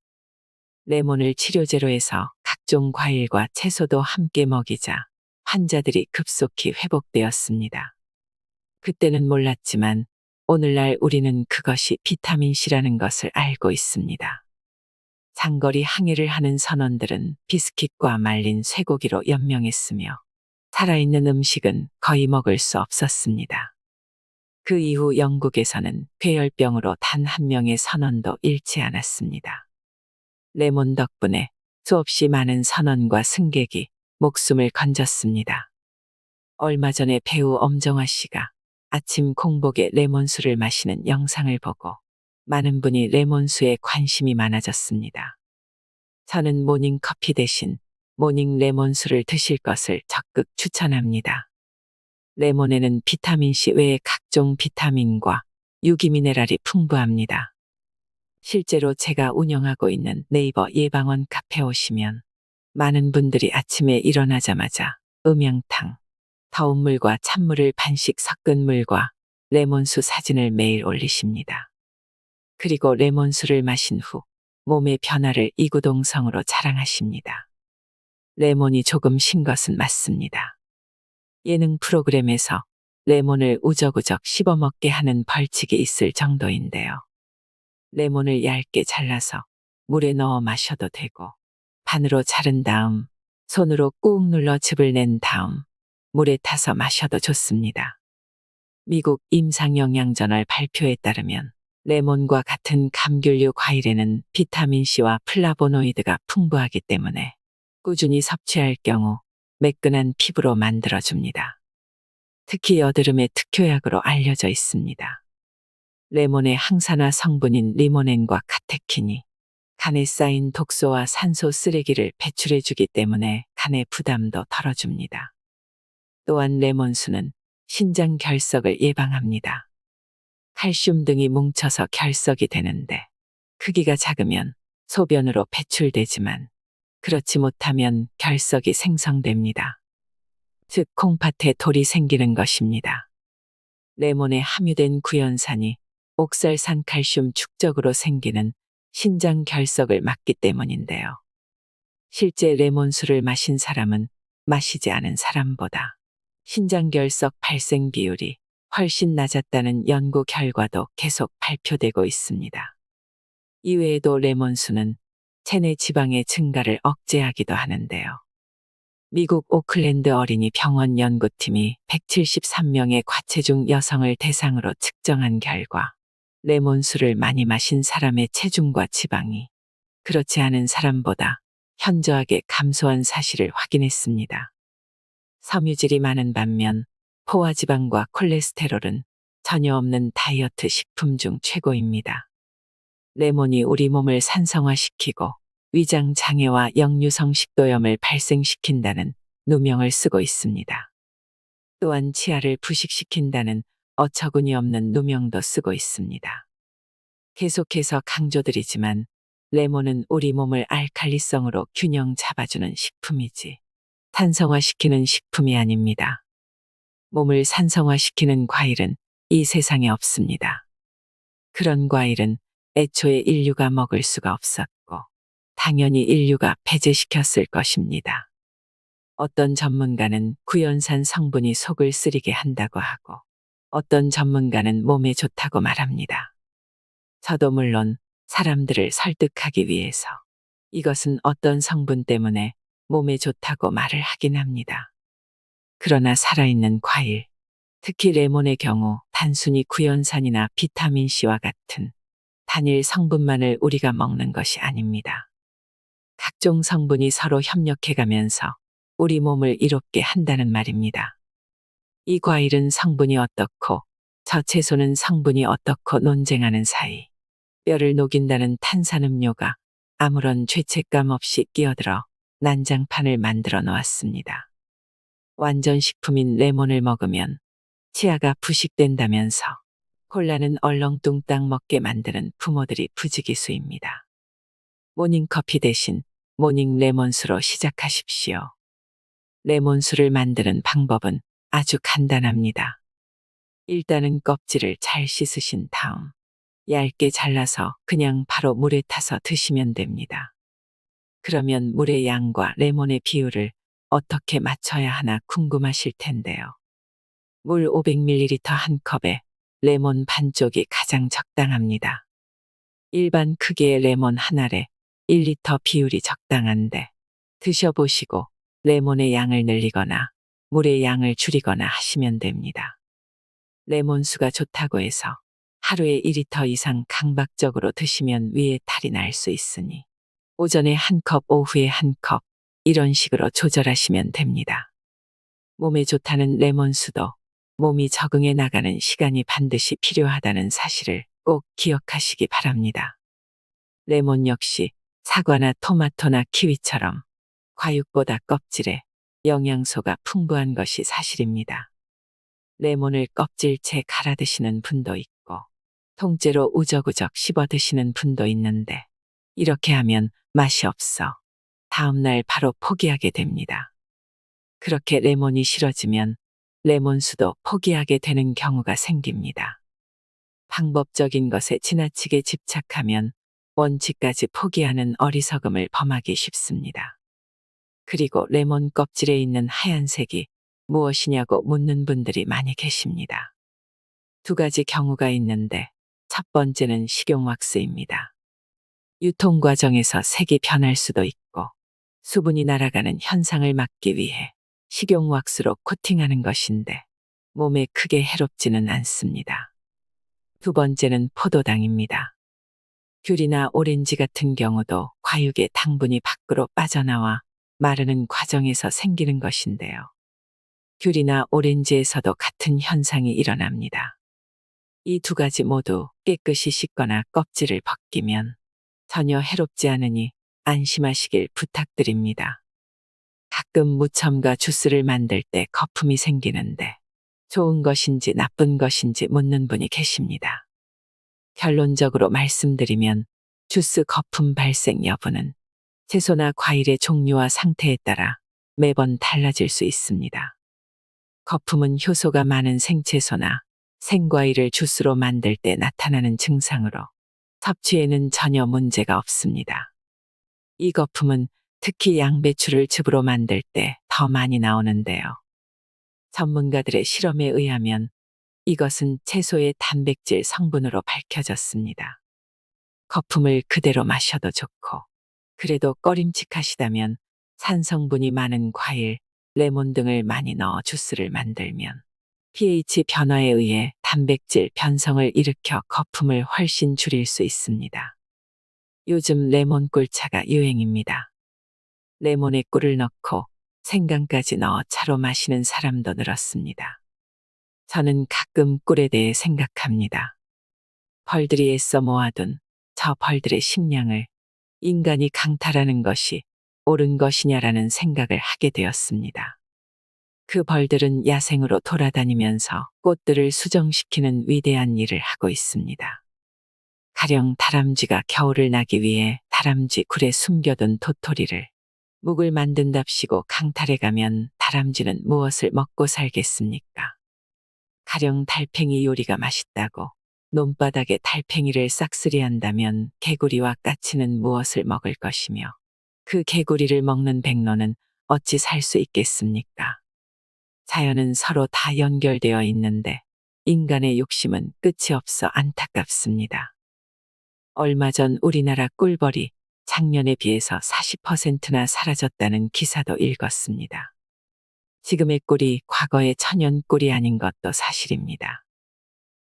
레몬을 치료제로 해서 각종 과일과 채소도 함께 먹이자 환자들이 급속히 회복되었습니다. 그때는 몰랐지만 오늘날 우리는 그것이 비타민C라는 것을 알고 있습니다. 장거리 항해를 하는 선원들은 비스킷과 말린 쇠고기로 연명했으며 살아있는 음식은 거의 먹을 수 없었습니다. 그 이후 영국에서는 괴혈병으로 단 한 명의 선원도 잃지 않았습니다. 레몬 덕분에 수없이 많은 선원과 승객이 목숨을 건졌습니다. 얼마 전에 배우 엄정화 씨가 아침 공복에 레몬수를 마시는 영상을 보고 많은 분이 레몬수에 관심이 많아졌습니다. 저는 모닝커피 대신 모닝 레몬수를 드실 것을 적극 추천합니다. 레몬에는 비타민C 외에 각종 비타민과 유기미네랄이 풍부합니다. 실제로 제가 운영하고 있는 네이버 예방원 카페 오시면 많은 분들이 아침에 일어나자마자 음영탕, 더운 물과 찬물을 반씩 섞은 물과 레몬수 사진을 매일 올리십니다. 그리고 레몬수를 마신 후 몸의 변화를 이구동성으로 자랑하십니다. 레몬이 조금 신 것은 맞습니다. 예능 프로그램에서 레몬을 우적우적 씹어먹게 하는 벌칙이 있을 정도인데요. 레몬을 얇게 잘라서 물에 넣어 마셔도 되고 반으로 자른 다음 손으로 꾹 눌러 즙을 낸 다음 물에 타서 마셔도 좋습니다. 미국 임상영양저널 발표에 따르면 레몬과 같은 감귤류 과일에는 비타민C와 플라보노이드가 풍부하기 때문에 꾸준히 섭취할 경우 매끈한 피부로 만들어줍니다. 특히 여드름의 특효약으로 알려져 있습니다. 레몬의 항산화 성분인 리모넨과 카테킨이 간에 쌓인 독소와 산소 쓰레기를 배출해주기 때문에 간의 부담도 덜어줍니다. 또한 레몬수는 신장 결석을 예방합니다. 칼슘 등이 뭉쳐서 결석이 되는데 크기가 작으면 소변으로 배출되지만 그렇지 못하면 결석이 생성됩니다. 즉 콩팥에 돌이 생기는 것입니다. 레몬에 함유된 구연산이 옥살산 칼슘 축적으로 생기는 신장 결석을 막기 때문인데요. 실제 레몬수를 마신 사람은 마시지 않은 사람보다 신장 결석 발생 비율이 훨씬 낮았다는 연구 결과도 계속 발표되고 있습니다. 이외에도 레몬수는 체내 지방의 증가를 억제하기도 하는데요. 미국 오클랜드 어린이 병원 연구팀이 173명의 과체중 여성을 대상으로 측정한 결과 레몬수를 많이 마신 사람의 체중과 지방이 그렇지 않은 사람보다 현저하게 감소한 사실을 확인했습니다. 섬유질이 많은 반면 포화지방과 콜레스테롤은 전혀 없는 다이어트 식품 중 최고입니다. 레몬이 우리 몸을 산성화시키고 위장 장애와 역류성 식도염을 발생시킨다는 누명을 쓰고 있습니다. 또한 치아를 부식시킨다는 어처구니 없는 누명도 쓰고 있습니다. 계속해서 강조드리지만 레몬은 우리 몸을 알칼리성으로 균형 잡아주는 식품이지 산성화시키는 식품이 아닙니다. 몸을 산성화시키는 과일은 이 세상에 없습니다. 그런 과일은 애초에 인류가 먹을 수가 없었고 당연히 인류가 배제시켰을 것입니다. 어떤 전문가는 구연산 성분이 속을 쓰리게 한다고 하고 어떤 전문가는 몸에 좋다고 말합니다. 저도 물론 사람들을 설득하기 위해서 이것은 어떤 성분 때문에 몸에 좋다고 말을 하긴 합니다. 그러나 살아있는 과일, 특히 레몬의 경우 단순히 구연산이나 비타민C와 같은 단일 성분만을 우리가 먹는 것이 아닙니다. 각종 성분이 서로 협력해가면서 우리 몸을 이롭게 한다는 말입니다. 이 과일은 성분이 어떻고 저 채소는 성분이 어떻고 논쟁하는 사이 뼈를 녹인다는 탄산음료가 아무런 죄책감 없이 끼어들어 난장판을 만들어 놓았습니다. 완전 식품인 레몬을 먹으면 치아가 부식된다면서 콜라는 얼렁뚱땅 먹게 만드는 부모들이 부지기수입니다. 모닝커피 대신 모닝 레몬수로 시작하십시오. 레몬수를 만드는 방법은 아주 간단합니다. 일단은 껍질을 잘 씻으신 다음 얇게 잘라서 그냥 바로 물에 타서 드시면 됩니다. 그러면 물의 양과 레몬의 비율을 어떻게 맞춰야 하나 궁금하실 텐데요. 물 500ml 한 컵에 레몬 반쪽이 가장 적당합니다. 일반 크기의 레몬 한 알에 1리터 비율이 적당한데 드셔보시고 레몬의 양을 늘리거나 물의 양을 줄이거나 하시면 됩니다. 레몬수가 좋다고 해서 하루에 2리터 이상 강박적으로 드시면 위에 탈이 날 수 있으니 오전에 한 컵, 오후에 한 컵 이런 식으로 조절하시면 됩니다. 몸에 좋다는 레몬수도 몸이 적응해 나가는 시간이 반드시 필요하다는 사실을 꼭 기억하시기 바랍니다. 레몬 역시 사과나 토마토나 키위처럼 과육보다 껍질에 영양소가 풍부한 것이 사실입니다. 레몬을 껍질째 갈아 드시는 분도 있고 통째로 우적우적 씹어 드시는 분도 있는데 이렇게 하면 맛이 없어 다음날 바로 포기하게 됩니다. 그렇게 레몬이 싫어지면 레몬수도 포기하게 되는 경우가 생깁니다. 방법적인 것에 지나치게 집착하면 원칙까지 포기하는 어리석음을 범하기 쉽습니다. 그리고 레몬 껍질에 있는 하얀색이 무엇이냐고 묻는 분들이 많이 계십니다. 두 가지 경우가 있는데 첫 번째는 식용왁스입니다. 유통 과정에서 색이 변할 수도 있고 수분이 날아가는 현상을 막기 위해 식용왁스로 코팅하는 것인데 몸에 크게 해롭지는 않습니다. 두 번째는 포도당입니다. 귤이나 오렌지 같은 경우도 과육의 당분이 밖으로 빠져나와 마르는 과정에서 생기는 것인데요. 귤이나 오렌지에서도 같은 현상이 일어납니다. 이 두 가지 모두 깨끗이 씻거나 껍질을 벗기면 전혀 해롭지 않으니 안심하시길 부탁드립니다. 가끔 무첨가 주스를 만들 때 거품이 생기는데 좋은 것인지 나쁜 것인지 묻는 분이 계십니다. 결론적으로 말씀드리면 주스 거품 발생 여부는 채소나 과일의 종류와 상태에 따라 매번 달라질 수 있습니다. 거품은 효소가 많은 생채소나 생과일을 주스로 만들 때 나타나는 증상으로 섭취에는 전혀 문제가 없습니다. 이 거품은 특히 양배추를 즙으로 만들 때 더 많이 나오는데요. 전문가들의 실험에 의하면 이것은 채소의 단백질 성분으로 밝혀졌습니다. 거품을 그대로 마셔도 좋고 그래도 꺼림칙하시다면 산성분이 많은 과일, 레몬 등을 많이 넣어 주스를 만들면 pH 변화에 의해 단백질 변성을 일으켜 거품을 훨씬 줄일 수 있습니다. 요즘 레몬 꿀차가 유행입니다. 레몬에 꿀을 넣고 생강까지 넣어 차로 마시는 사람도 늘었습니다. 저는 가끔 꿀에 대해 생각합니다. 벌들이 애써 모아둔 저 벌들의 식량을 인간이 강탈하는 것이 옳은 것이냐라는 생각을 하게 되었습니다. 그 벌들은 야생으로 돌아다니면서 꽃들을 수정시키는 위대한 일을 하고 있습니다. 가령 다람쥐가 겨울을 나기 위해 다람쥐 굴에 숨겨둔 도토리를 묵을 만든답시고 강탈해 가면 다람쥐는 무엇을 먹고 살겠습니까? 가령 달팽이 요리가 맛있다고 논바닥에 달팽이를 싹쓸이 한다면 개구리와 까치는 무엇을 먹을 것이며 그 개구리를 먹는 백로는 어찌 살 수 있겠습니까? 자연은 서로 다 연결되어 있는데 인간의 욕심은 끝이 없어 안타깝습니다. 얼마 전 우리나라 꿀벌이 작년에 비해서 40%나 사라졌다는 기사도 읽었습니다. 지금의 꿀이 과거의 천연 꿀이 아닌 것도 사실입니다.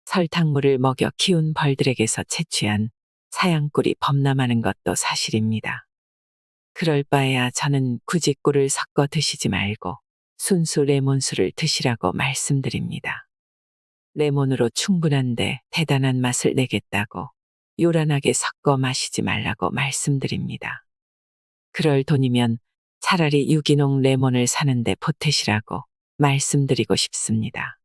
설탕물을 먹여 키운 벌들에게서 채취한 사양꿀이 범람하는 것도 사실입니다. 그럴 바에야 저는 굳이 꿀을 섞어 드시지 말고 순수 레몬수를 드시라고 말씀드립니다. 레몬으로 충분한데 대단한 맛을 내겠다고 요란하게 섞어 마시지 말라고 말씀드립니다. 그럴 돈이면 차라리 유기농 레몬을 사는데 보태시라고 말씀드리고 싶습니다.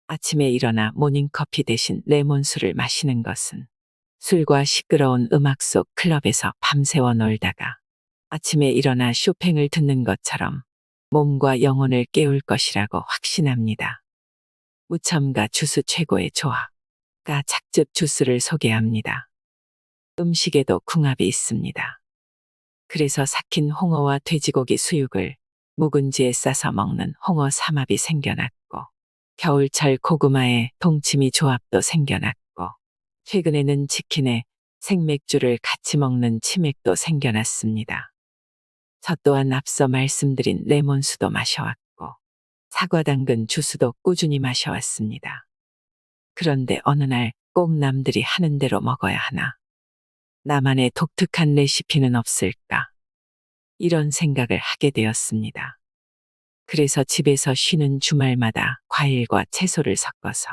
아침에 일어나 모닝커피 대신 레몬수를 마시는 것은 술과 시끄러운 음악 속 클럽에서 밤새워 놀다가 아침에 일어나 쇼팽을 듣는 것처럼 몸과 영혼을 깨울 것이라고 확신합니다. 무첨가 주스 최고의 조합, 가 착즙 주스를 소개합니다. 음식에도 궁합이 있습니다. 그래서 삭힌 홍어와 돼지고기 수육을 묵은지에 싸서 먹는 홍어 삼합이 생겨났고 겨울철 고구마에 동치미 조합도 생겨났고 최근에는 치킨에 생맥주를 같이 먹는 치맥도 생겨났습니다. 저 또한 앞서 말씀드린 레몬수도 마셔왔고 사과 당근 주스도 꾸준히 마셔왔습니다. 그런데 어느 날 꼭 남들이 하는 대로 먹어야 하나? 나만의 독특한 레시피는 없을까? 이런 생각을 하게 되었습니다. 그래서 집에서 쉬는 주말마다 과일과 채소를 섞어서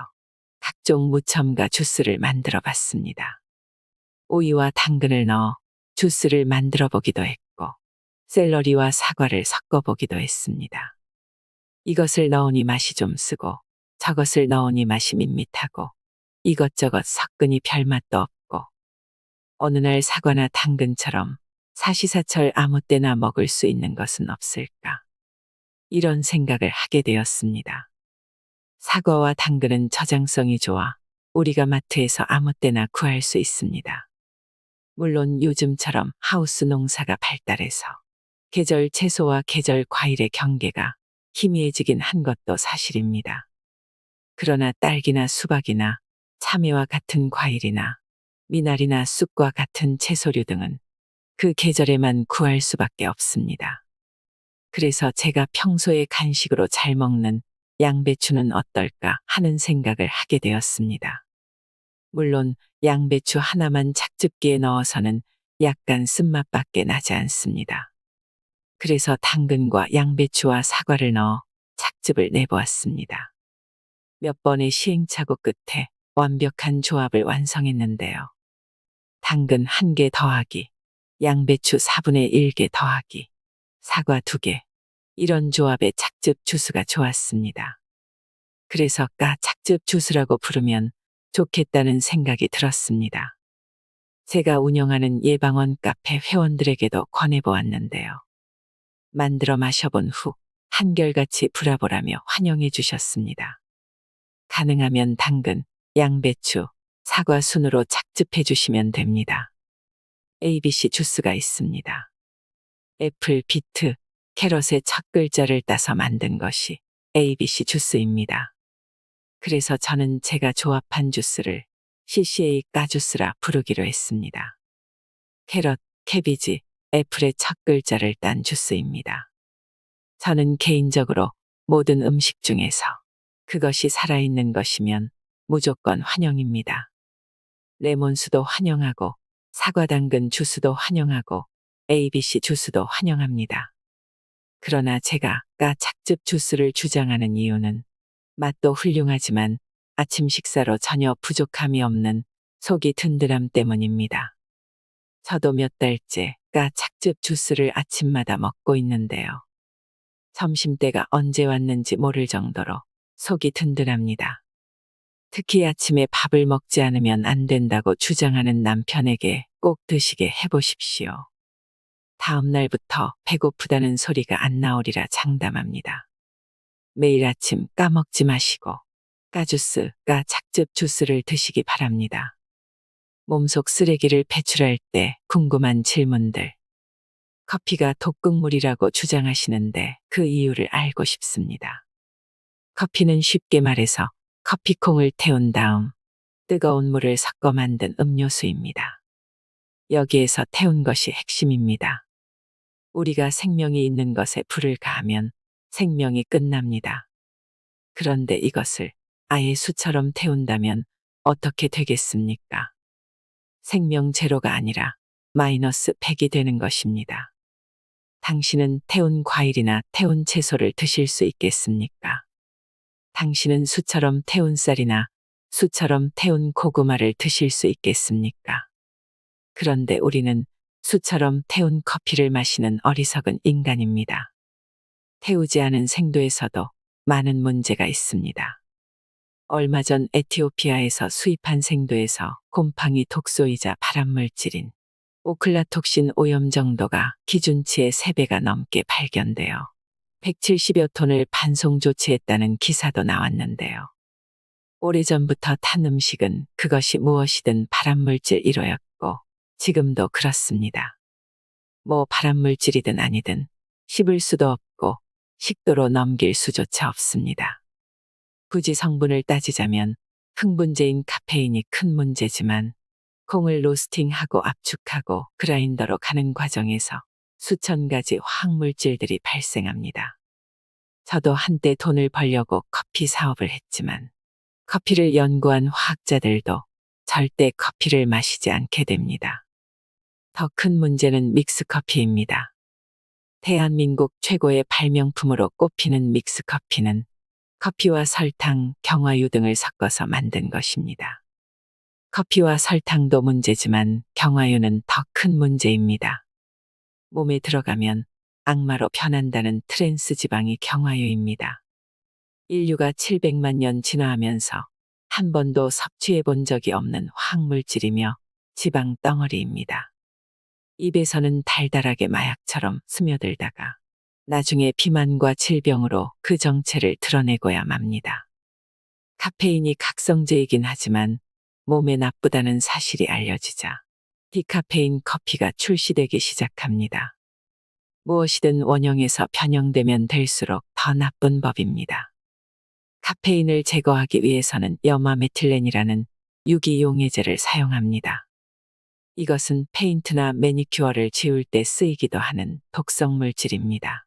각종 무첨가 주스를 만들어 봤습니다. 오이와 당근을 넣어 주스를 만들어 보기도 했고 샐러리와 사과를 섞어 보기도 했습니다. 이것을 넣으니 맛이 좀 쓰고 저것을 넣으니 맛이 밋밋하고 이것저것 섞으니 별맛도 없고 어느 날 사과나 당근처럼 사시사철 아무 때나 먹을 수 있는 것은 없을까? 이런 생각을 하게 되었습니다. 사과와 당근은 저장성이 좋아 우리가 마트에서 아무 때나 구할 수 있습니다. 물론 요즘처럼 하우스 농사가 발달해서 계절 채소와 계절 과일의 경계가 희미해지긴 한 것도 사실입니다. 그러나 딸기나 수박이나 참외와 같은 과일이나 미나리나 쑥과 같은 채소류 등은 그 계절에만 구할 수밖에 없습니다. 그래서 제가 평소에 간식으로 잘 먹는 양배추는 어떨까 하는 생각을 하게 되었습니다. 물론 양배추 하나만 착즙기에 넣어서는 약간 쓴맛밖에 나지 않습니다. 그래서 당근과 양배추와 사과를 넣어 착즙을 내보았습니다. 몇 번의 시행착오 끝에 완벽한 조합을 완성했는데요. 당근 1개 더하기, 양배추 4분의 1개 더하기, 사과 2개. 이런 조합의 착즙 주스가 좋았습니다. 그래서 까 착즙 주스라고 부르면 좋겠다는 생각이 들었습니다. 제가 운영하는 예방원 카페 회원들에게도 권해보았는데요. 만들어 마셔본 후 한결같이 브라보라며 환영해 주셨습니다. 가능하면 당근, 양배추, 사과 순으로 착즙해 주시면 됩니다. ABC 주스가 있습니다. 애플, 비트, 캐럿의 첫 글자를 따서 만든 것이 ABC 주스입니다. 그래서 저는 제가 조합한 주스를 CCA 까주스라 부르기로 했습니다. 캐럿, 캐비지, 애플의 첫 글자를 딴 주스입니다. 저는 개인적으로 모든 음식 중에서 그것이 살아있는 것이면 무조건 환영입니다. 레몬수도 환영하고 사과 당근 주스도 환영하고 ABC 주스도 환영합니다. 그러나 제가 착즙 주스를 주장하는 이유는 맛도 훌륭하지만 아침 식사로 전혀 부족함이 없는 속이 든든함 때문입니다. 저도 몇 달째 착즙 주스를 아침마다 먹고 있는데요. 점심때가 언제 왔는지 모를 정도로 속이 든든합니다. 특히 아침에 밥을 먹지 않으면 안 된다고 주장하는 남편에게 꼭 드시게 해보십시오. 다음 날부터 배고프다는 소리가 안 나오리라 장담합니다. 매일 아침 까먹지 마시고 까주스, 착즙 주스를 드시기 바랍니다. 몸속 쓰레기를 배출할 때 궁금한 질문들. 커피가 독극물이라고 주장하시는데 그 이유를 알고 싶습니다. 커피는 쉽게 말해서 커피콩을 태운 다음 뜨거운 물을 섞어 만든 음료수입니다. 여기에서 태운 것이 핵심입니다. 우리가 생명이 있는 것에 불을 가하면 생명이 끝납니다. 그런데 이것을 아예 수처럼 태운다면 어떻게 되겠습니까? 생명 제로가 아니라 마이너스 100이 되는 것입니다. 당신은 태운 과일이나 태운 채소를 드실 수 있겠습니까? 당신은 수처럼 태운 쌀이나 수처럼 태운 고구마를 드실 수 있겠습니까? 그런데 우리는 수처럼 태운 커피를 마시는 어리석은 인간입니다. 태우지 않은 생도에서도 많은 문제가 있습니다. 얼마 전 에티오피아에서 수입한 생도에서 곰팡이 독소이자 발암물질인 오클라톡신 오염 정도가 기준치의 3배가 넘게 발견되어 170여 톤을 반송 조치했다는 기사도 나왔는데요. 오래전부터 탄 음식은 그것이 무엇이든 발암물질 1호였고 지금도 그렇습니다. 뭐 발암물질이든 아니든 씹을 수도 없고 식도로 넘길 수조차 없습니다. 굳이 성분을 따지자면 흥분제인 카페인이 큰 문제지만 콩을 로스팅하고 압축하고 그라인더로 가는 과정에서 수천 가지 화학물질들이 발생합니다. 저도 한때 돈을 벌려고 커피 사업을 했지만 커피를 연구한 화학자들도 절대 커피를 마시지 않게 됩니다. 더 큰 문제는 믹스커피입니다. 대한민국 최고의 발명품으로 꼽히는 믹스커피는 커피와 설탕, 경화유 등을 섞어서 만든 것입니다. 커피와 설탕도 문제지만 경화유는 더 큰 문제입니다. 몸에 들어가면 악마로 변한다는 트랜스 지방이 경화유입니다. 인류가 700만 년 진화하면서 한 번도 섭취해 본 적이 없는 화학물질이며 지방 덩어리입니다. 입에서는 달달하게 마약처럼 스며들다가 나중에 비만과 질병으로 그 정체를 드러내고야 맙니다. 카페인이 각성제이긴 하지만 몸에 나쁘다는 사실이 알려지자 디카페인 커피가 출시되기 시작합니다. 무엇이든 원형에서 변형되면 될수록 더 나쁜 법입니다. 카페인을 제거하기 위해서는 염화메틸렌이라는 유기용해제를 사용합니다. 이것은 페인트나 매니큐어를 지울 때 쓰이기도 하는 독성 물질입니다.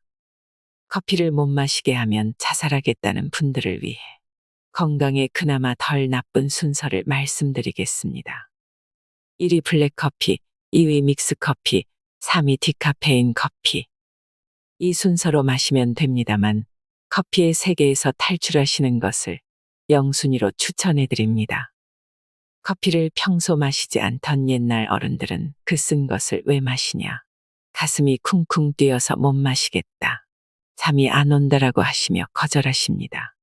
커피를 못 마시게 하면 자살하겠다는 분들을 위해 건강에 그나마 덜 나쁜 순서를 말씀드리겠습니다. 1위 블랙커피, 2위 믹스커피, 3위 디카페인 커피. 이 순서로 마시면 됩니다만 커피의 세계에서 탈출하시는 것을 영순위로 추천해드립니다. 커피를 평소 마시지 않던 옛날 어른들은 그 쓴 것을 왜 마시냐. 가슴이 쿵쿵 뛰어서 못 마시겠다. 잠이 안 온다라고 하시며 거절하십니다.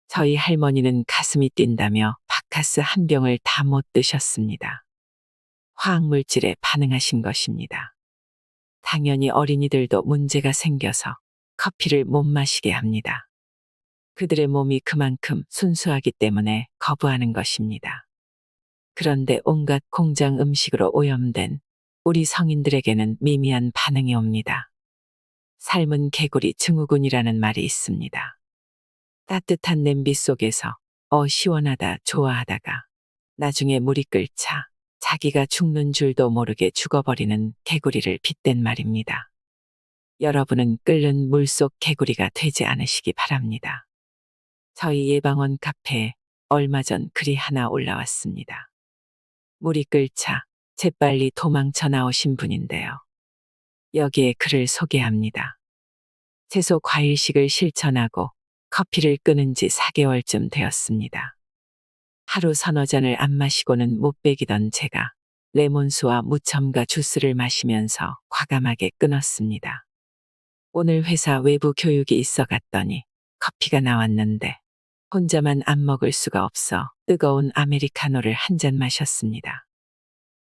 저희 할머니는 가슴이 뛴다며 바카스 한 병을 다 못 드셨습니다. 화학물질에 반응하신 것입니다. 당연히 어린이들도 문제가 생겨서 커피를 못 마시게 합니다. 그들의 몸이 그만큼 순수하기 때문에 거부하는 것입니다. 그런데 온갖 공장 음식으로 오염된 우리 성인들에게는 미미한 반응이 옵니다. 삶은 개구리 증후군이라는 말이 있습니다. 따뜻한 냄비 속에서 시원하다 좋아하다가 나중에 물이 끓자 자기가 죽는 줄도 모르게 죽어버리는 개구리를 빗댄 말입니다. 여러분은 끓는 물속 개구리가 되지 않으시기 바랍니다. 저희 예방원 카페에 얼마 전 글이 하나 올라왔습니다. 물이 끓자 재빨리 도망쳐 나오신 분인데요. 여기에 글을 소개합니다. 채소 과일식을 실천하고 커피를 끊은 지 4개월쯤 되었습니다. 하루 서너 잔을 안 마시고는 못 베기던 제가 레몬수와 무첨가 주스를 마시면서 과감하게 끊었습니다. 오늘 회사 외부 교육이 있어 갔더니 커피가 나왔는데 혼자만 안 먹을 수가 없어 뜨거운 아메리카노를 한 잔 마셨습니다.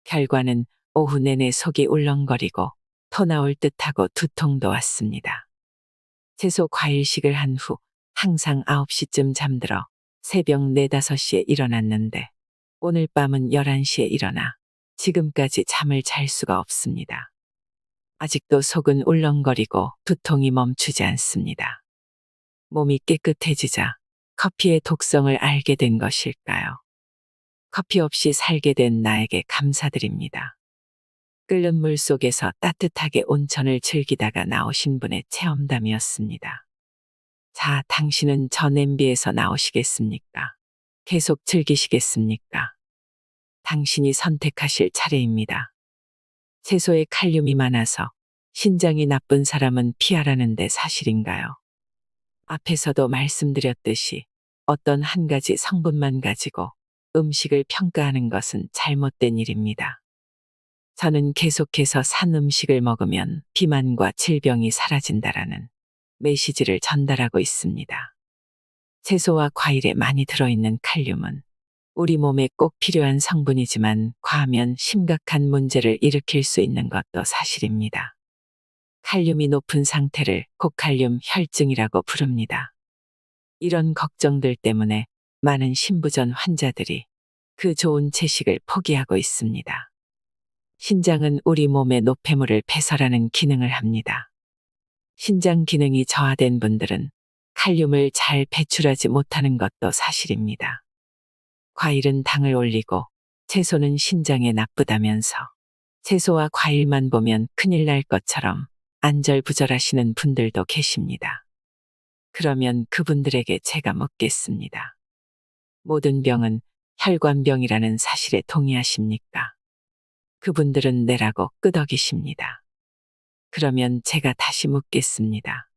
결과는 오후 내내 속이 울렁거리고 토 나올 듯하고 두통도 왔습니다. 채소 과일식을 한 후 항상 9시쯤 잠들어 새벽 4, 5시에 일어났는데 오늘 밤은 11시에 일어나 지금까지 잠을 잘 수가 없습니다. 아직도 속은 울렁거리고 두통이 멈추지 않습니다. 몸이 깨끗해지자 커피의 독성을 알게 된 것일까요? 커피 없이 살게 된 나에게 감사드립니다. 끓는 물 속에서 따뜻하게 온천을 즐기다가 나오신 분의 체험담이었습니다. 자, 당신은 저 냄비에서 나오시겠습니까? 계속 즐기시겠습니까? 당신이 선택하실 차례입니다. 채소에 칼륨이 많아서 신장이 나쁜 사람은 피하라는데 사실인가요? 앞에서도 말씀드렸듯이 어떤 한 가지 성분만 가지고 음식을 평가하는 것은 잘못된 일입니다. 저는 계속해서 산 음식을 먹으면 비만과 질병이 사라진다라는 메시지를 전달하고 있습니다. 채소와 과일에 많이 들어있는 칼륨은 우리 몸에 꼭 필요한 성분이지만 과하면 심각한 문제를 일으킬 수 있는 것도 사실입니다. 칼륨이 높은 상태를 고칼륨 혈증이라고 부릅니다. 이런 걱정들 때문에 많은 신부전 환자들이 그 좋은 채식을 포기하고 있습니다. 신장은 우리 몸의 노폐물을 배설하는 기능을 합니다. 신장 기능이 저하된 분들은 칼륨을 잘 배출하지 못하는 것도 사실입니다. 과일은 당을 올리고 채소는 신장에 나쁘다면서 채소와 과일만 보면 큰일 날 것처럼 안절부절하시는 분들도 계십니다. 그러면 그분들에게 제가 묻겠습니다. 모든 병은 혈관병이라는 사실에 동의하십니까? 그분들은 내라고 끄덕이십니다. 그러면 제가 다시 묻겠습니다.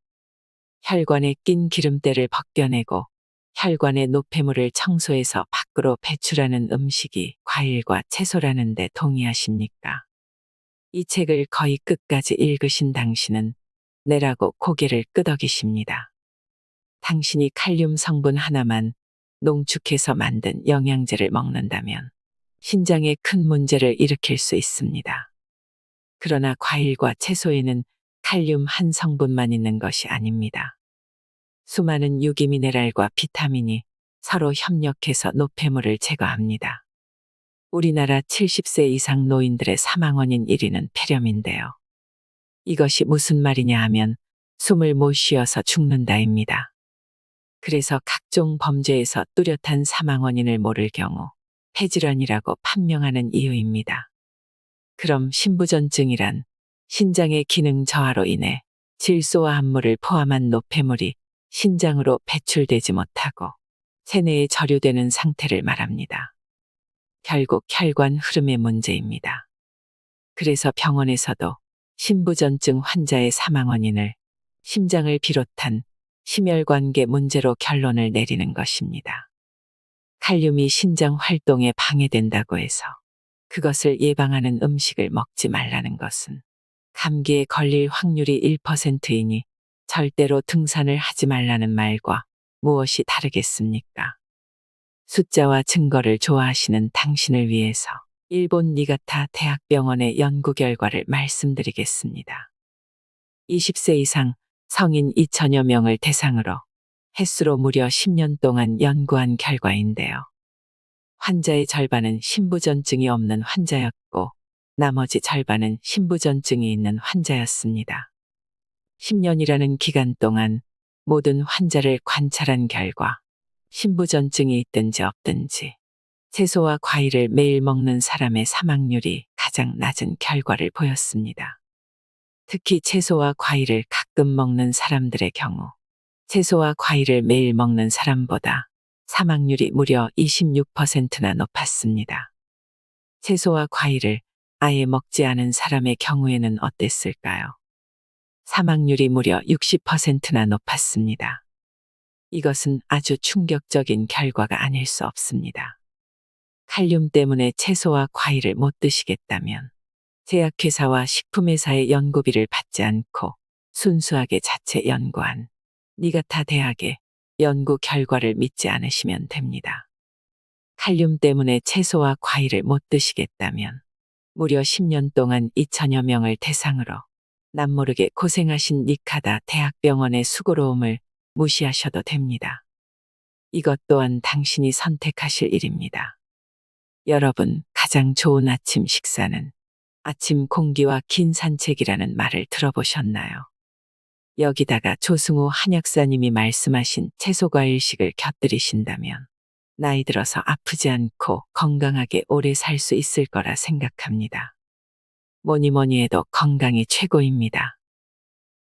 혈관에 낀 기름때를 벗겨내고 혈관의 노폐물을 청소해서 밖으로 배출하는 음식이 과일과 채소라는데 동의하십니까? 이 책을 거의 끝까지 읽으신 당신은 내라고 고개를 끄덕이십니다. 당신이 칼륨 성분 하나만 농축해서 만든 영양제를 먹는다면 신장에 큰 문제를 일으킬 수 있습니다. 그러나 과일과 채소에는 칼륨 한 성분만 있는 것이 아닙니다. 수많은 유기미네랄과 비타민이 서로 협력해서 노폐물을 제거합니다. 우리나라 70세 이상 노인들의 사망 원인 1위는 폐렴인데요. 이것이 무슨 말이냐 하면 숨을 못 쉬어서 죽는다입니다. 그래서 각종 범죄에서 뚜렷한 사망 원인을 모를 경우 폐질환이라고 판명하는 이유입니다. 그럼 신부전증이란 신장의 기능 저하로 인해 질소와 암물을 포함한 노폐물이 신장으로 배출되지 못하고 체내에 저류되는 상태를 말합니다. 결국 혈관 흐름의 문제입니다. 그래서 병원에서도 신부전증 환자의 사망 원인을 심장을 비롯한 심혈관계 문제로 결론을 내리는 것입니다. 칼륨이 신장 활동에 방해된다고 해서 그것을 예방하는 음식을 먹지 말라는 것은 감기에 걸릴 확률이 1%이니 절대로 등산을 하지 말라는 말과 무엇이 다르겠습니까? 숫자와 증거를 좋아하시는 당신을 위해서 일본 니가타 대학병원의 연구 결과를 말씀드리겠습니다. 20세 이상 성인 2천여 명을 대상으로 횟수로 무려 10년 동안 연구한 결과인데요. 환자의 절반은 신부전증이 없는 환자였고 나머지 절반은 신부전증이 있는 환자였습니다. 10년이라는 기간 동안 모든 환자를 관찰한 결과 신부전증이 있든지 없든지 채소와 과일을 매일 먹는 사람의 사망률이 가장 낮은 결과를 보였습니다. 특히 채소와 과일을 가끔 먹는 사람들의 경우 채소와 과일을 매일 먹는 사람보다 사망률이 무려 26%나 높았습니다. 채소와 과일을 아예 먹지 않은 사람의 경우에는 어땠을까요? 사망률이 무려 60%나 높았습니다. 이것은 아주 충격적인 결과가 아닐 수 없습니다. 칼륨 때문에 채소와 과일을 못 드시겠다면 제약회사와 식품회사의 연구비를 받지 않고 순수하게 자체 연구한 니가타 대학의 연구 결과를 믿지 않으시면 됩니다. 칼륨 때문에 채소와 과일을 못 드시겠다면 무려 10년 동안 2천여 명을 대상으로 남모르게 고생하신 니카다 대학병원의 수고로움을 무시하셔도 됩니다. 이것 또한 당신이 선택하실 일입니다. 여러분, 가장 좋은 아침 식사는 아침 공기와 긴 산책이라는 말을 들어보셨나요? 여기다가 조승우 한약사님이 말씀하신 채소과일식을 곁들이신다면 나이 들어서 아프지 않고 건강하게 오래 살 수 있을 거라 생각합니다. 뭐니 뭐니 해도 건강이 최고입니다.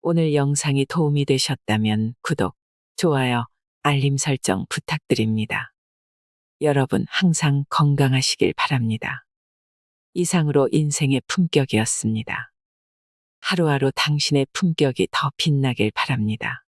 오늘 영상이 도움이 되셨다면 구독, 좋아요, 알림 설정 부탁드립니다. 여러분 항상 건강하시길 바랍니다. 이상으로 인생의 품격이었습니다. 하루하루 당신의 품격이 더 빛나길 바랍니다.